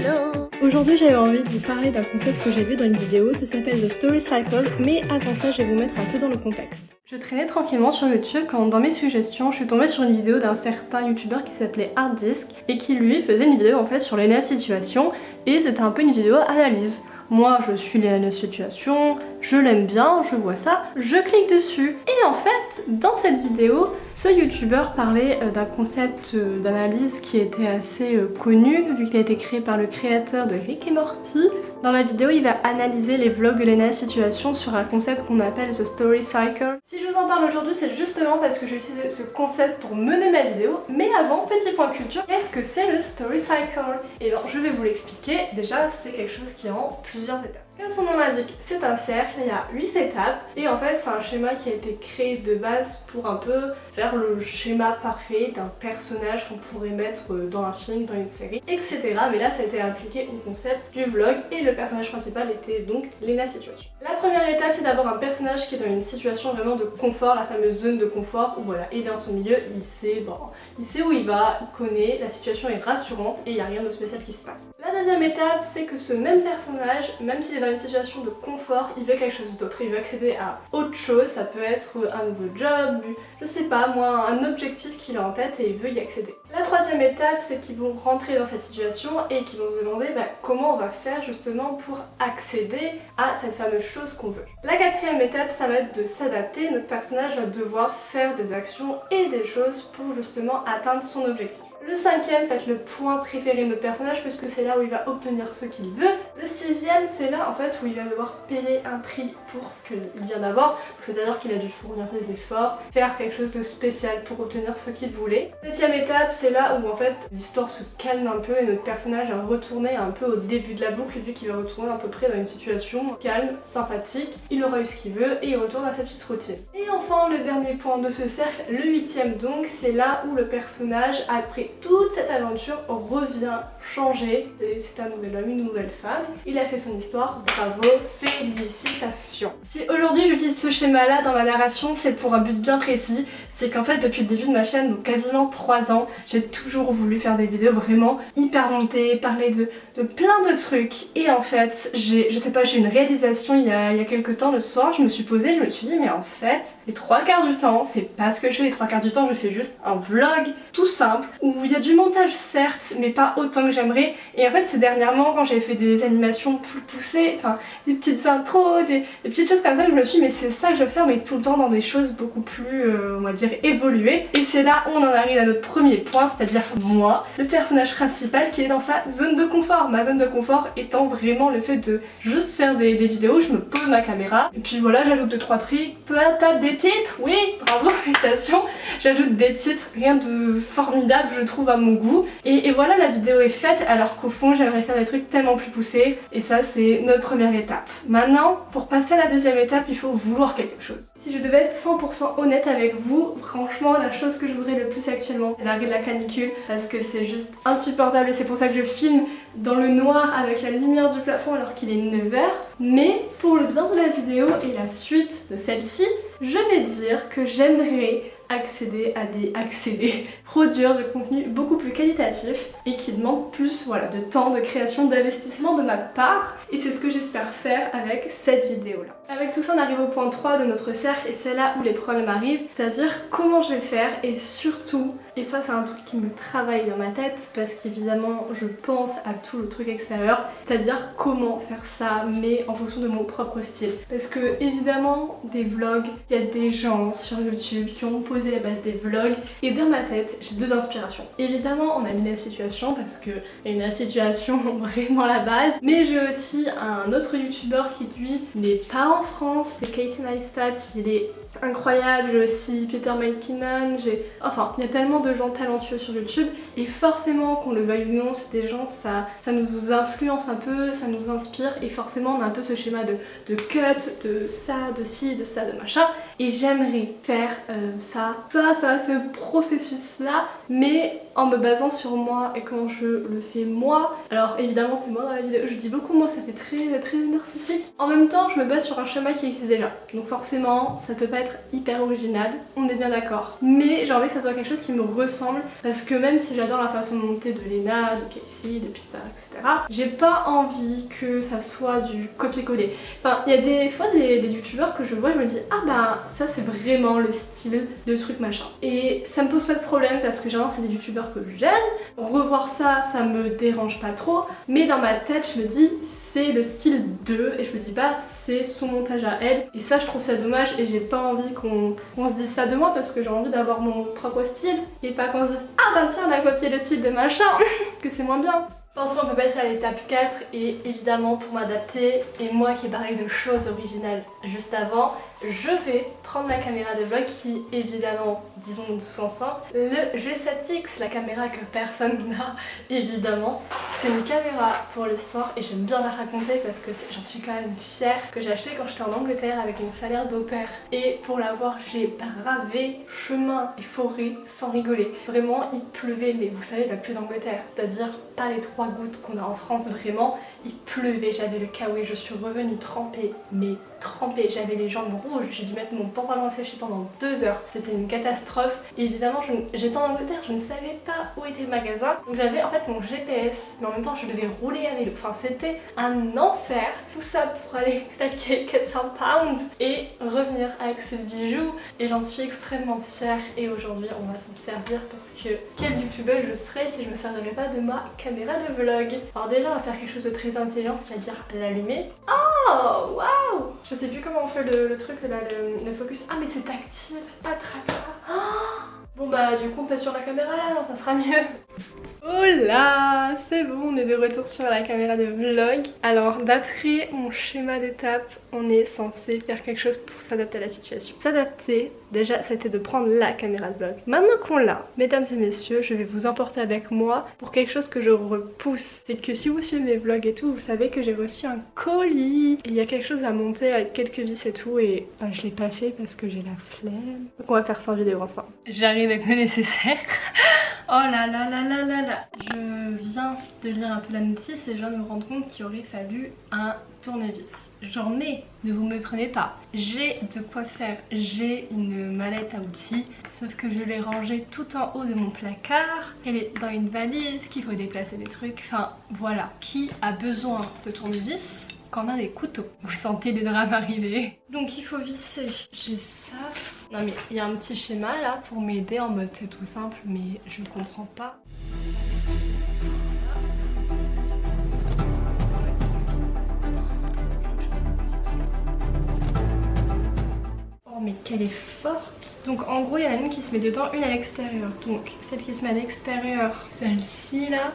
Hello! Aujourd'hui j'avais envie de vous parler d'un concept que j'ai vu dans une vidéo, ça s'appelle The Story Cycle, mais avant ça je vais vous mettre un peu dans le contexte. Je traînais tranquillement sur YouTube quand dans mes suggestions je suis tombée sur une vidéo d'un certain youtubeur qui s'appelait Harddisk et qui lui faisait une vidéo en fait sur les situations et c'était un peu une vidéo analyse. Moi je suis les situations, je l'aime bien, je vois ça, je clique dessus. Et en fait, dans cette vidéo, ce youtubeur parlait d'un concept d'analyse qui était assez connu, vu qu'il a été créé par le créateur de Rick et Morty. Dans la vidéo, il va analyser les vlogs de Lena Situation sur un concept qu'on appelle The Story Cycle. Si je vous en parle aujourd'hui, c'est justement parce que j'ai utilisé ce concept pour mener ma vidéo. Mais avant, petit point culture, qu'est-ce que c'est le Story Cycle? Et bien, je vais vous l'expliquer. Déjà, c'est quelque chose qui est en plusieurs étapes. Comme son nom l'indique, c'est un cercle, il y a 8 étapes et en fait c'est un schéma qui a été créé de base pour un peu faire le schéma parfait d'un personnage qu'on pourrait mettre dans un film, dans une série, etc. Mais là ça a été appliqué au concept du vlog et le personnage principal était donc Lena Situation. La première étape c'est d'avoir un personnage qui est dans une situation vraiment de confort, la fameuse zone de confort où voilà, il est dans son milieu, il sait où il va, il connaît, la situation est rassurante et il n'y a rien de spécial qui se passe. La deuxième étape c'est que ce même personnage, même s'il est dans une situation de confort, il veut quelque chose d'autre, il veut accéder à autre chose, ça peut être un nouveau job, je sais pas moi, un objectif qu'il a en tête et il veut y accéder. La troisième étape c'est qu'ils vont rentrer dans cette situation et qu'ils vont se demander comment on va faire justement pour accéder à cette fameuse chose qu'on veut. La quatrième étape ça va être de s'adapter, notre personnage va devoir faire des actions et des choses pour justement atteindre son objectif. Le cinquième, ça va être le point préféré de notre personnage puisque c'est là où il va obtenir ce qu'il veut. Le sixième, c'est là en fait où il va devoir payer un prix pour ce qu'il vient d'avoir. C'est-à-dire qu'il a dû fournir des efforts, faire quelque chose de spécial pour obtenir ce qu'il voulait. Septième étape, c'est là où en fait l'histoire se calme un peu et notre personnage va retourner un peu au début de la boucle vu qu'il va retourner à peu près dans une situation calme, sympathique. Il aura eu ce qu'il veut et il retourne à sa petite routine. Et enfin, le dernier point de ce cercle, le huitième donc, c'est là où le personnage, après toute cette aventure, revient changer. C'est un nouvel homme, une nouvelle femme. Il a fait son histoire, bravo, félicitations. Si aujourd'hui j'utilise ce schéma là dans ma narration, c'est pour un but bien précis. C'est qu'en fait depuis le début de ma chaîne, donc quasiment 3 ans, j'ai toujours voulu faire des vidéos vraiment hyper montées, parler de plein de trucs. Et en fait, j'ai une réalisation il y a quelques temps le soir, je me suis posée, je me suis dit mais en fait, les 3/4 du temps, c'est pas ce que je fais, les 3/4 du temps je fais juste un vlog tout simple, où il y a du montage certes, mais pas autant que j'aimerais. Et en fait c'est dernièrement quand j'ai fait des animations plus poussées, enfin des petites intros, des petites choses comme ça, que je me suis dit mais c'est ça que je veux faire, mais tout le temps dans des choses beaucoup plus, on va dire, évoluées. Et c'est là où on en arrive à notre premier point, c'est-à-dire moi, le personnage principal qui est dans sa zone de confort. Ma zone de confort étant vraiment le fait de juste faire des vidéos, je me pose ma caméra, et puis voilà, j'ajoute 2-3 trucs, tape des titres, oui, bravo, félicitations, j'ajoute des titres, rien de formidable je trouve à mon goût, et voilà, la vidéo est faite, alors qu'au fond j'aimerais faire des trucs tellement plus poussés, et ça c'est notre première étape. Maintenant, pour passer à la deuxième étape, il faut vouloir quelque chose. Si je devais être 100% honnête avec vous, franchement la chose que je voudrais le plus actuellement, c'est l'arrêt de la canicule, parce que c'est juste insupportable et c'est pour ça que je filme dans le noir avec la lumière du plafond alors qu'il est 9h. Mais pour le bien de la vidéo et la suite de celle-ci, je vais dire que j'aimerais produire du contenu beaucoup plus qualitatif et qui demande plus de temps, de création, d'investissement de ma part, et c'est ce que j'espère faire avec cette vidéo là. Avec tout ça on arrive au point 3 de notre cercle et c'est là où les problèmes arrivent, c'est-à-dire comment je vais faire et surtout, et ça c'est un truc qui me travaille dans ma tête parce qu'évidemment je pense à tout le truc extérieur, c'est-à-dire comment faire ça mais en fonction de mon propre style. Parce que évidemment des vlogs, il y a des gens sur YouTube qui ont posé les bases des vlogs et dans ma tête j'ai deux inspirations. Évidemment on a Lena Situation parce que Lena Situation vraiment la base, mais j'ai aussi un autre youtubeur qui lui n'est pas en France, c'est Casey Neistat, il est incroyable, j'ai aussi Peter McKinnon, enfin il y a tellement de gens talentueux sur YouTube et forcément qu'on le veuille ou non, c'est des gens, ça nous influence un peu, ça nous inspire et forcément on a un peu ce schéma de cut, de ça, de ci, de ça, de machin, et j'aimerais faire ce processus là mais en me basant sur moi et comment je le fais moi. Alors évidemment c'est moi dans la vidéo, je dis beaucoup moi, ça fait très narcissique. En même temps je me base sur un schéma qui existe déjà, donc forcément ça peut pas être être hyper original, on est bien d'accord. Mais j'ai envie que ça soit quelque chose qui me ressemble parce que même si j'adore la façon de monter de Lena, de Casey, de Pizza, etc. j'ai pas envie que ça soit du copier-coller. Enfin, il y a des fois des youtubeurs que je vois, je me dis ah bah ça c'est vraiment le style de truc machin. Et ça me pose pas de problème parce que généralement c'est des youtubeurs que j'aime. Revoir ça, ça me dérange pas trop. Mais dans ma tête, je me dis c'est le style 2 et je me dis pas c'est son montage à elle. Et ça je trouve ça dommage et j'ai pas envie qu'on se dise ça de moi parce que j'ai envie d'avoir mon propre style et pas qu'on se dise ah bah tiens on a copié le style de machin que c'est moins bien. Attention, on peut passer à l'étape 4 et évidemment pour m'adapter et moi qui ai parlé de choses originales juste avant, je vais prendre ma caméra de vlog qui évidemment, disons tous ensemble, le G7X, la caméra que personne n'a évidemment. C'est une caméra pour l'histoire et j'aime bien la raconter parce que j'en suis quand même fière que j'ai acheté quand j'étais en Angleterre avec mon salaire d'au pair. Et pour l'avoir, j'ai bravé chemin et forêt sans rigoler. Vraiment, il pleuvait, mais vous savez la pluie d'Angleterre, c'est-à-dire pas les 3 gouttes qu'on a en France, vraiment, il pleuvait, j'avais le kawaii, je suis revenue trempée, mais trempée, j'avais les jambes rouges, j'ai dû mettre mon pantalon séché pendant 2 heures, c'était une catastrophe. Et évidemment, j'étais en Angleterre, je ne savais pas où était le magasin, donc j'avais en fait mon GPS, mais en même temps je devais rouler à vélo, enfin c'était un enfer, tout ça pour aller claquer 400 pounds et revenir avec ce bijou, et j'en suis extrêmement fière et aujourd'hui on va s'en servir parce que quelle youtubeuse je serais si je me servirais pas de ma caméra de vlog. Alors déjà on va faire quelque chose de très intelligent, c'est-à-dire l'allumer. Oh waouh, je sais plus comment on fait le truc là, le focus. Ah mais c'est tactile, pas traca. Oh, bon bah du coup on passe sur la caméra là, non, ça sera mieux. Oh là, c'est bon, on est de retour sur la caméra de vlog. Alors d'après mon schéma d'étape, on est censé faire quelque chose pour s'adapter à la situation. S'adapter, déjà c'était de prendre la caméra de vlog. Maintenant qu'on l'a, mesdames et messieurs, je vais vous emporter avec moi pour quelque chose que je repousse. C'est que si vous suivez mes vlogs et tout, vous savez que j'ai reçu un colis. Et il y a quelque chose à monter avec quelques vis et tout et bah, je l'ai pas fait parce que j'ai la flemme. Donc on va faire ça en vidéo ensemble. J'arrive avec le nécessaire. Oh là là là là là là. Je viens de lire un peu la notice et je viens de me rendre compte qu'il aurait fallu un tournevis. J'en ai, ne vous méprenez pas. J'ai de quoi faire. J'ai une mallette à outils, sauf que je l'ai rangée tout en haut de mon placard. Elle est dans une valise, qu'il faut déplacer des trucs. Enfin voilà, qui a besoin de tournevis quand on a des couteaux? Vous sentez les drames arriver. Donc il faut visser. J'ai ça. Non mais il y a un petit schéma là pour m'aider en mode c'est tout simple mais je ne comprends pas. Oh mais qu'elle est forte. Donc en gros il y en a une qui se met dedans, une à l'extérieur. Donc celle qui se met à l'extérieur, celle-ci là.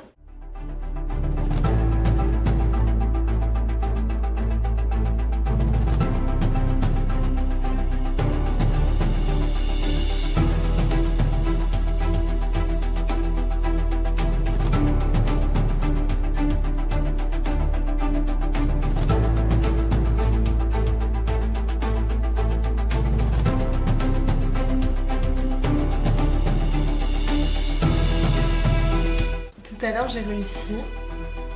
Tout à l'heure j'ai réussi,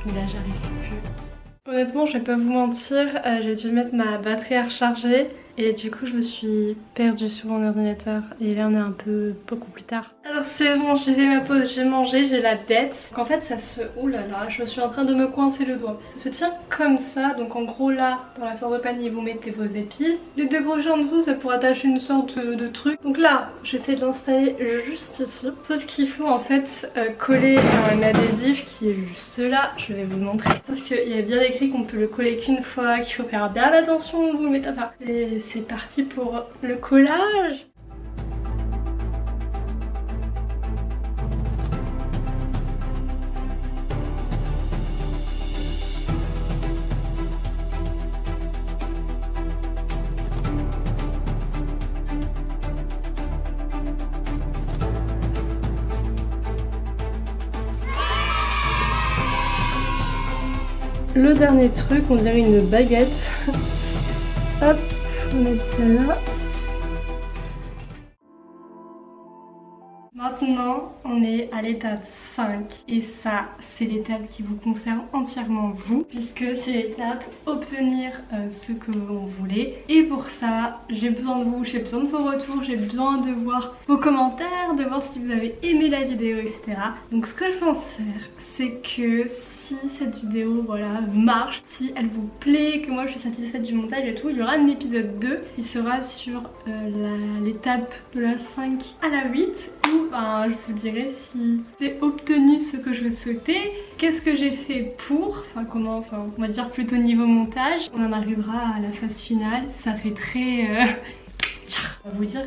mais là j'arrive plus. Honnêtement je vais pas vous mentir, j'ai dû mettre ma batterie à recharger et du coup je me suis perdue sur mon ordinateur et là on est un peu beaucoup plus tard. Alors c'est bon, j'ai fait ma pause, j'ai mangé, j'ai la bête. Donc en fait ça se... Ouh là là, je suis en train de me coincer le doigt. Ça se tient comme ça, donc en gros là, dans la sorte de panier vous mettez vos épices. Les 2 crochets en dessous c'est pour attacher une sorte de truc. Donc là, j'essaie de l'installer juste ici. Sauf qu'il faut en fait coller un adhésif qui est juste là, je vais vous le montrer. Sauf qu'il y a bien écrit qu'on peut le coller qu'une fois, qu'il faut faire bien attention où vous le mettez. Enfin, c'est parti pour le collage. Le dernier truc, on dirait une baguette. Hop, on met ça là. Maintenant, on est à l'étape 5 et ça, c'est l'étape qui vous concerne entièrement vous puisque c'est l'étape obtenir ce que vous voulez. Et pour ça, j'ai besoin de vous, j'ai besoin de vos retours, j'ai besoin de voir vos commentaires, de voir si vous avez aimé la vidéo, etc. Donc ce que je pense faire, c'est que si cette vidéo marche, si elle vous plaît, que moi je suis satisfaite du montage et tout, il y aura un épisode 2 qui sera sur l'étape de la 5 à la 8 où je vous dirai si j'ai obtenu ce que je souhaitais, qu'est-ce que j'ai fait pour, on va dire plutôt niveau montage. On en arrivera à la phase finale, ça fait très... On va vous dire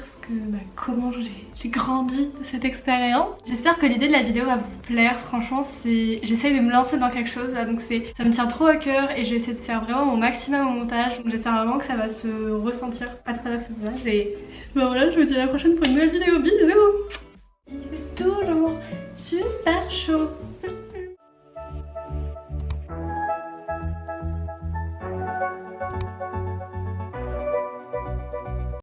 comment j'ai grandi de cette expérience. J'espère que l'idée de la vidéo va vous plaire. Franchement, j'essaye de me lancer dans quelque chose là, donc ça me tient trop à cœur et je vais essayer de faire vraiment mon maximum au montage. Donc j'espère vraiment que ça va se ressentir à travers cette image. Et voilà, je vous dis à la prochaine pour une nouvelle vidéo. Bisous. Il fait toujours super chaud.